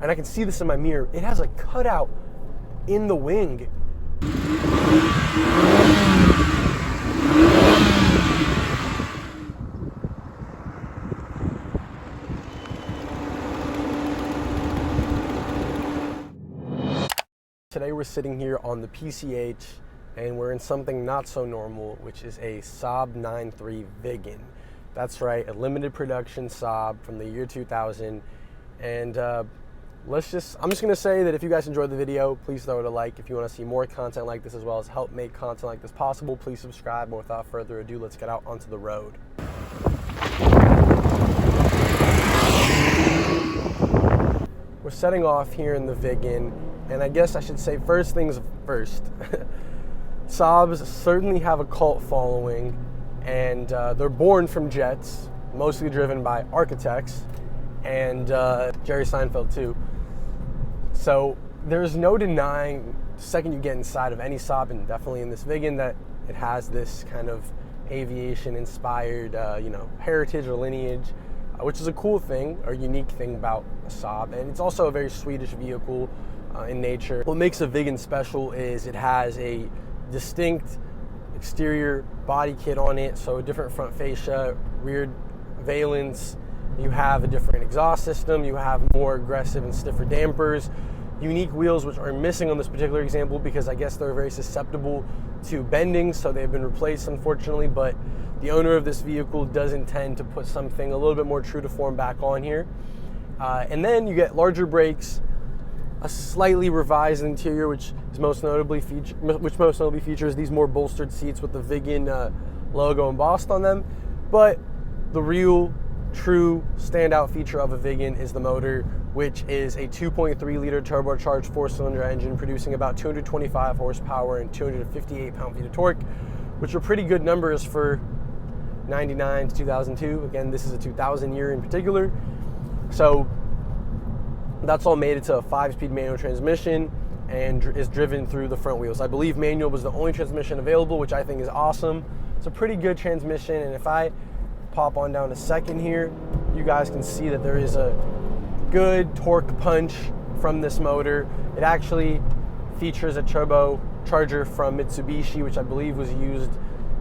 and I can see this in my mirror, it has a cutout in the wing. Today we're sitting here on the PCH and we're in something not so normal, which is a Saab 9.3 Viggen. That's right, a limited production Saab from the year 2000. And I'm just gonna say that if you guys enjoyed the video, please throw it a like. If you wanna see more content like this as well as help make content like this possible, please subscribe. And without further ado, let's get out onto the road. We're setting off here in the Viggen, and I guess I should say first things first. Saabs certainly have a cult following, and they're born from jets, mostly driven by architects, and Jerry Seinfeld too. So there's no denying, the second you get inside of any Saab, and definitely in this Viggen, that it has this kind of aviation-inspired, heritage or lineage, which is a cool thing, or unique thing about a Saab. And it's also a very Swedish vehicle in nature. What makes a Viggen special is it has a distinct exterior body kit on it, so a different front fascia, rear valence, you have a different exhaust system, you have more aggressive and stiffer dampers, unique wheels which are missing on this particular example because I guess they're very susceptible to bending, so they've been replaced unfortunately, but the owner of this vehicle does intend to put something a little bit more true to form back on here. And then you get larger brakes, a slightly revised interior, which most notably features these more bolstered seats with the Viggen logo embossed on them. But the real, true standout feature of a Viggen is the motor, which is a 2.3-liter turbocharged 4-cylinder engine producing about 225 horsepower and 258 pound-feet of torque, which are pretty good numbers for 99 to 2002. Again, this is a 2000 year in particular. So that's all made into a 5-speed manual transmission and is driven through the front wheels. I believe manual was the only transmission available, which I think is awesome. It's a pretty good transmission, and if I pop on down a second here, you guys can see that there is a good torque punch from this motor. It actually features a turbocharger from Mitsubishi, which I believe was used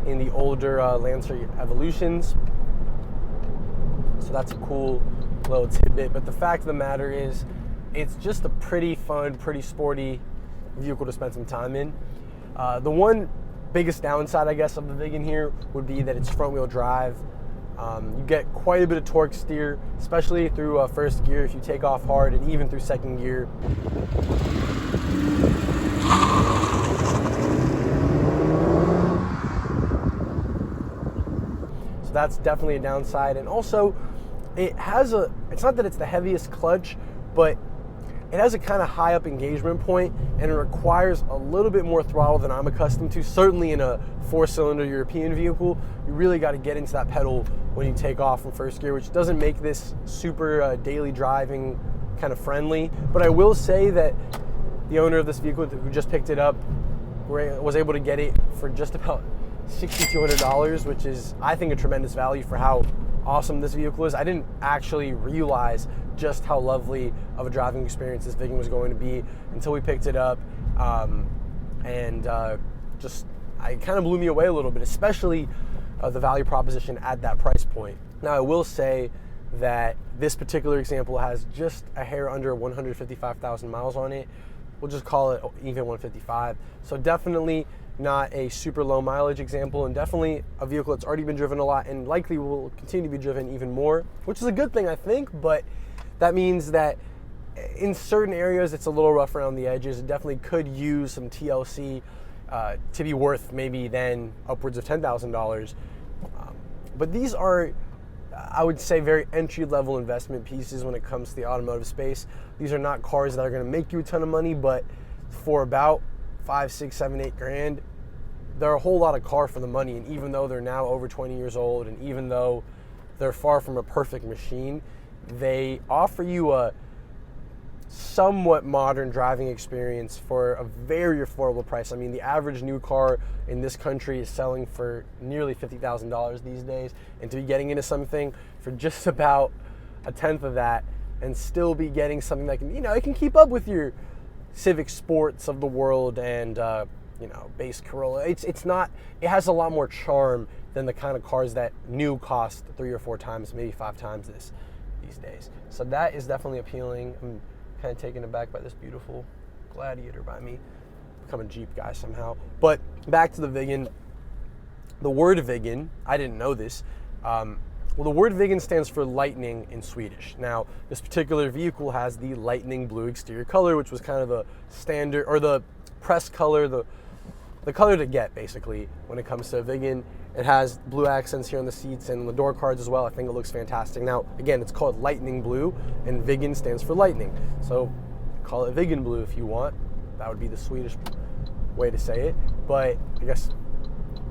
in the older Lancer Evolutions. So that's a cool little tidbit, but the fact of the matter is it's just a pretty fun, pretty sporty vehicle to spend some time in. The one biggest downside, I guess, of the Viggen here would be that it's front wheel drive. You get quite a bit of torque steer, especially through first gear if you take off hard, and even through second gear. So that's definitely a downside. And also, it's not that it's the heaviest clutch, but it has a kind of high up engagement point, and it requires a little bit more throttle than I'm accustomed to. Certainly in a 4-cylinder European vehicle, you really got to get into that pedal when you take off from first gear, which doesn't make this super daily driving kind of friendly. But I will say that the owner of this vehicle, who just picked it up, was able to get it for just about $6,200, which is, I think, a tremendous value for how awesome this vehicle is. I didn't actually realize just how lovely of a driving experience this Viggen was going to be until we picked it up, it kind of blew me away a little bit, especially the value proposition at that price point. Now, I will say that this particular example has just a hair under 155,000 miles on it. We'll just call it even 155. So definitely not a super low mileage example, and definitely a vehicle that's already been driven a lot and likely will continue to be driven even more, which is a good thing, I think. But that means that in certain areas it's a little rough around the edges. It definitely could use some TLC to be worth maybe then upwards of $10,000. But these are, I would say, very entry-level investment pieces when it comes to the automotive space. These are not cars that are going to make you a ton of money, but for about 5, 6, 7, 8 grand, they're a whole lot of car for the money. And even though they're now over 20 years old, and even though they're far from a perfect machine, they offer you a somewhat modern driving experience for a very affordable price. I mean, the average new car in this country is selling for nearly $50,000 these days, and to be getting into something for just about a tenth of that and still be getting something that can, it can keep up with your Civic Sports of the world and, base Corolla. It's not, it has a lot more charm than the kind of cars that new cost 3 or 4 times, maybe 5 times these days. So that is definitely appealing. I'm kind of taken aback by this beautiful Gladiator by me. Become a Jeep guy somehow. But back to the Viggen. The word Viggen, I didn't know this. The word Viggen stands for lightning in Swedish. Now, this particular vehicle has the lightning blue exterior color, which was kind of the standard, or the press color, the color to get, basically, when it comes to a Viggen. It has blue accents here on the seats and the door cards as well. I think it looks fantastic. Now, again, it's called lightning blue, and Viggen stands for lightning. So, call it Viggen blue if you want. That would be the Swedish way to say it. But, I guess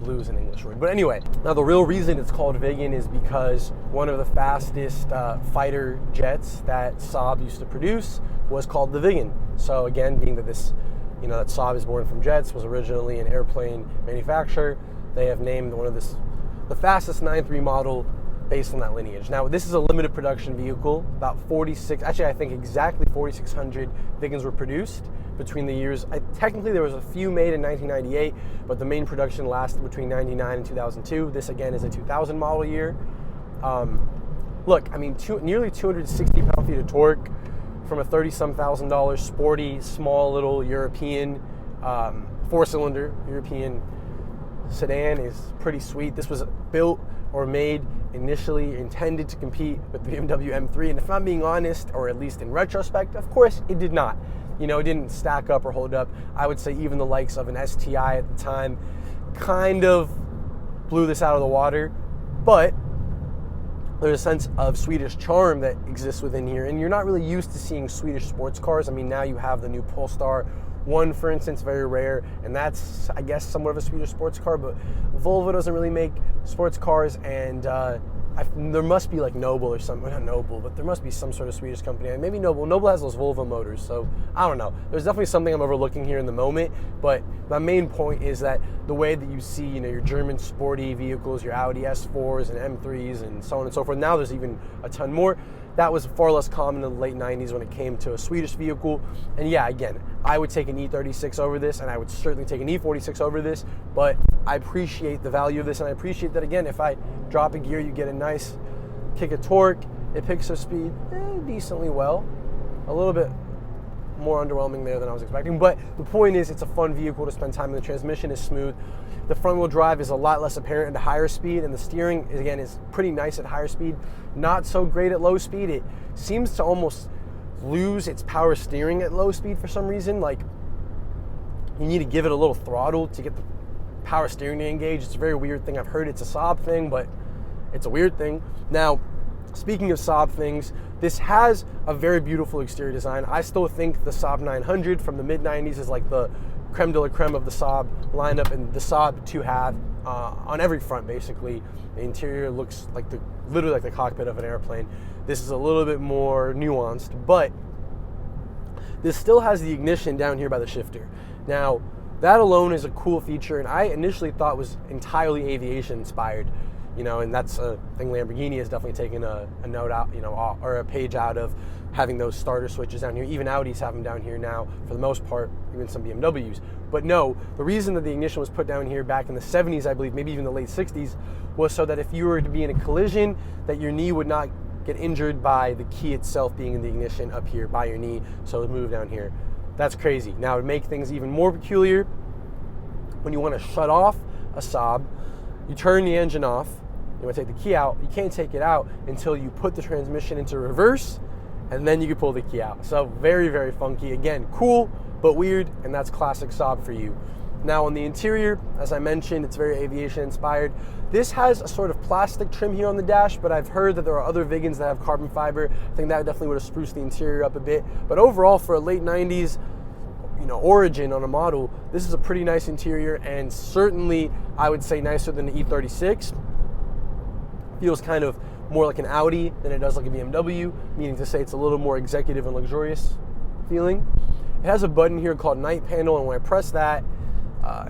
blue is an English word. But anyway, now the real reason it's called Viggen is because one of the fastest fighter jets that Saab used to produce was called the Viggen. So again, being that this, that Saab is born from jets, was originally an airplane manufacturer, they have named one of the fastest 9.3 model based on that lineage. Now, this is a limited production vehicle. About 46, actually I think exactly 4,600 Viggens were produced between the years. Technically there was a few made in 1998, but the main production lasted between 99 and 2002. This again is a 2000 model year. Look, I mean, nearly 260 pound-feet of torque from a $30-some thousand sporty, small little European 4-cylinder European sedan is pretty sweet. This was built or made initially intended to compete with the BMW M3, and if I'm being honest, or at least in retrospect, of course it did not. It didn't stack up or hold up. I would say even the likes of an STI at the time kind of blew this out of the water, but there's a sense of Swedish charm that exists within here, and you're not really used to seeing Swedish sports cars. I mean, now you have the new Polestar 1, for instance, very rare, and that's, I guess, somewhat of a Swedish sports car, but Volvo doesn't really make sports cars, and there must be like Noble or something, not Noble, but there must be some sort of Swedish company, and maybe Noble. Noble has those Volvo motors, so I don't know. There's definitely something I'm overlooking here in the moment, but my main point is that the way that you see, your German sporty vehicles, your Audi S4s and M3s and so on and so forth, now there's even a ton more. That was far less common in the late 90s when it came to a Swedish vehicle. And yeah, again, I would take an E36 over this, and I would certainly take an E46 over this, but I appreciate the value of this, and I appreciate that, again, if I drop a gear, you get a nice kick of torque. It picks up speed decently well. A little bit more underwhelming there than I was expecting, but the point is it's a fun vehicle to spend time in. The transmission is smooth. The front wheel drive is a lot less apparent at higher speed, and the steering, again, is pretty nice at higher speed. Not so great at low speed. It seems to almost lose its power steering at low speed for some reason. Like, you need to give it a little throttle to get the power steering to engage. It's a very weird thing. I've heard it's a Saab thing, but it's a weird thing. Now, speaking of Saab things, this has a very beautiful exterior design. I still think the Saab 900 from the mid-90s is like the creme de la creme of the Saab lineup, and the Saab to have on every front, basically. The interior looks like literally like the cockpit of an airplane. This is a little bit more nuanced, but this still has the ignition down here by the shifter. Now, that alone is a cool feature, and I initially thought was entirely aviation inspired. And that's a thing Lamborghini has definitely taken a note out, or a page out of, having those starter switches down here. Even Audis have them down here now, for the most part, even some BMWs. But no, the reason that the ignition was put down here back in the 70s, I believe, maybe even the late 60s, was so that if you were to be in a collision, that your knee would not get injured by the key itself being in the ignition up here by your knee, so it moved down here. That's crazy. Now, to make things even more peculiar, when you want to shut off a Saab, you turn the engine off. You want to take the key out. You can't take it out until you put the transmission into reverse, and then you can pull the key out. So very, very funky. Again, cool, but weird, and that's classic Saab for you. Now on the interior, as I mentioned, it's very aviation inspired. This has a sort of plastic trim here on the dash, but I've heard that there are other Viggens that have carbon fiber. I think that definitely would have spruced the interior up a bit. But overall, for a late 90s, origin on a model, this is a pretty nice interior, and certainly I would say nicer than the E36. Feels kind of more like an Audi than it does like a BMW, meaning to say it's a little more executive and luxurious feeling. It has a button here called Night Panel, and when I press that,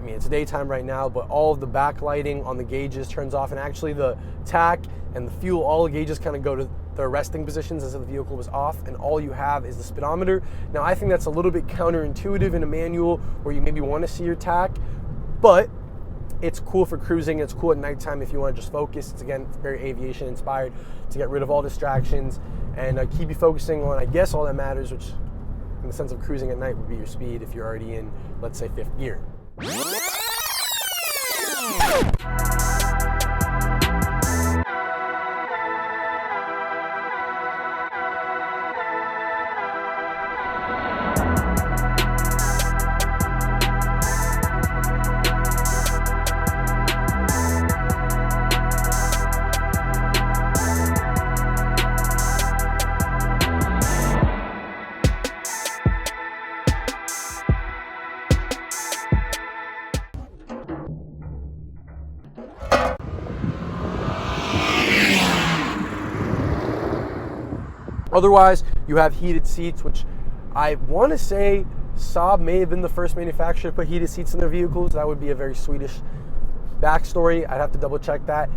it's daytime right now, but all of the backlighting on the gauges turns off, and actually the tack and the fuel, all the gauges kind of go to the resting positions as if the vehicle was off, and all you have is the speedometer. Now, I think that's a little bit counterintuitive in a manual where you maybe want to see your tack, but it's cool for cruising. It's cool at nighttime if you want to just focus. It's, again, very aviation inspired to get rid of all distractions and keep you focusing on, I guess, all that matters, which in the sense of cruising at night would be your speed if you're already in, let's say, 5th gear. Otherwise, you have heated seats, which I want to say Saab may have been the first manufacturer to put heated seats in their vehicles. That would be a very Swedish backstory. I'd have to double check that.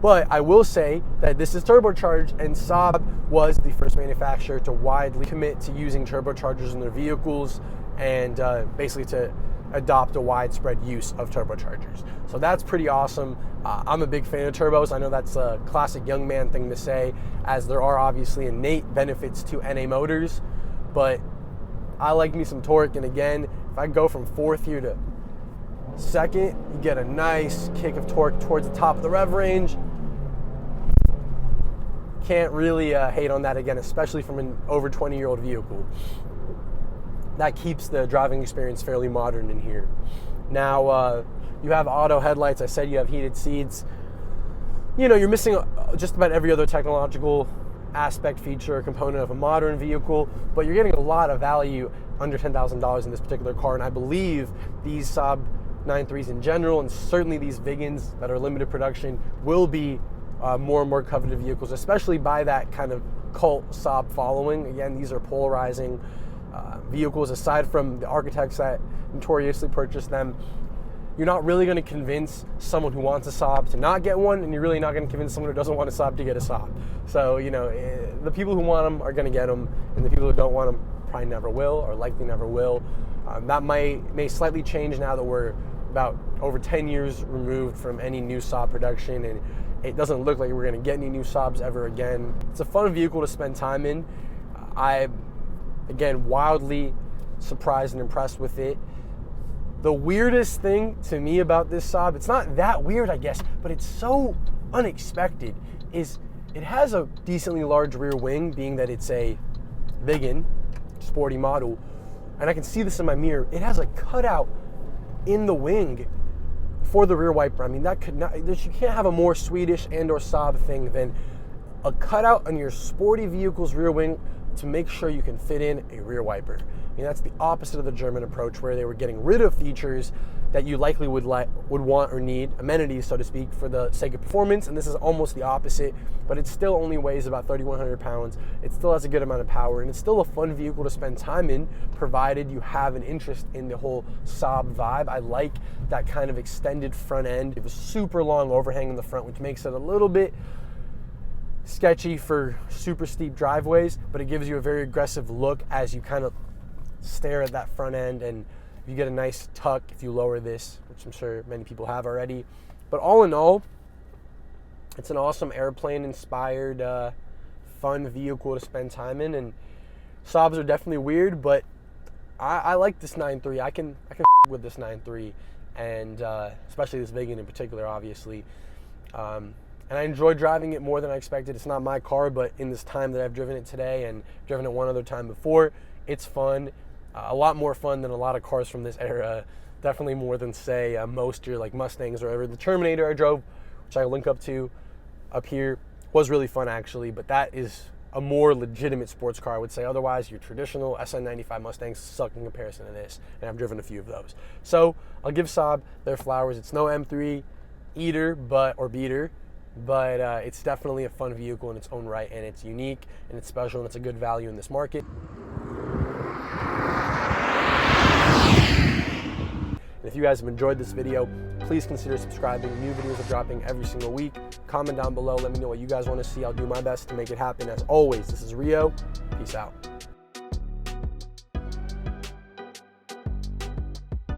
But I will say that this is turbocharged, and Saab was the first manufacturer to widely commit to using turbochargers in their vehicles and basically to adopt a widespread use of turbochargers. So that's pretty awesome. I'm a big fan of turbos. I know that's a classic young man thing to say, as there are obviously innate benefits to NA motors, but I like me some torque. And again, if I go from 4th gear to 2nd, you get a nice kick of torque towards the top of the rev range. Can't really hate on that, again, especially from an over 20-year-old vehicle. That keeps the driving experience fairly modern in here. Now, you have auto headlights. I said you have heated seats. You know, you're missing just about every other technological aspect, feature, or component of a modern vehicle, but you're getting a lot of value under $10,000 in this particular car, and I believe these Saab 9.3s in general, and certainly these Viggens that are limited production, will be more and more coveted vehicles, especially by that kind of cult Saab following. Again, these are polarizing vehicles. Aside from the architects that notoriously purchase them, you're not really going to convince someone who wants a Saab to not get one, and you're really not going to convince someone who doesn't want a Saab to get a Saab. So, you know, the people who want them are going to get them, and the people who don't want them probably never will, or likely never will. That may slightly change now that we're about over 10 years removed from any new Saab production, and it doesn't look like we're going to get any new Saabs ever again. It's a fun vehicle to spend time in. Again, wildly surprised and impressed with it. The weirdest thing to me about this Saab, it's not that weird, I guess, but it's so unexpected, is it has a decently large rear wing, being that it's a Viggen sporty model, and I can see this in my mirror. It has a cutout in the wing for the rear wiper. I mean, that could not, you can't have a more Swedish and or Saab thing than a cutout on your sporty vehicle's rear wing to make sure you can fit in a rear wiper. I mean, that's the opposite of the German approach, where they were getting rid of features that you likely would want or need, amenities, so to speak, for the sake of performance. And this is almost the opposite, but it still only weighs about 3,100 pounds. It still has a good amount of power, and it's still a fun vehicle to spend time in, provided you have an interest in the whole Saab vibe. I like that kind of extended front end. It was super long overhang in the front, which makes it a little bit sketchy for super steep driveways, but it gives you a very aggressive look as you kind of stare at that front end, and you get a nice tuck if you lower this, which I'm sure many people have already. But all in all, it's an awesome airplane-inspired, fun vehicle to spend time in. And Saabs are definitely weird, but I like this 9.3. I can with this 9.3, and especially this Viggen in particular, obviously. And I enjoy driving it more than I expected. It's not my car, but in this time that I've driven it today and driven it one other time before, it's fun. A lot more fun than a lot of cars from this era. Definitely more than, say, most your like Mustangs or whatever. The Terminator I drove, which I link up to up here, was really fun actually, but that is a more legitimate sports car, I would say. Otherwise, your traditional SN95 Mustangs suck in comparison to this, and I've driven a few of those. So I'll give Saab their flowers. It's no M3 eater, or beater, but it's definitely a fun vehicle in its own right, and it's unique, and it's special, and it's a good value in this market. And if you guys have enjoyed this video, please consider subscribing. New videos are dropping every single week. Comment down below. Let me know what you guys want to see. I'll do my best to make it happen. As always, this is Rio. Peace out.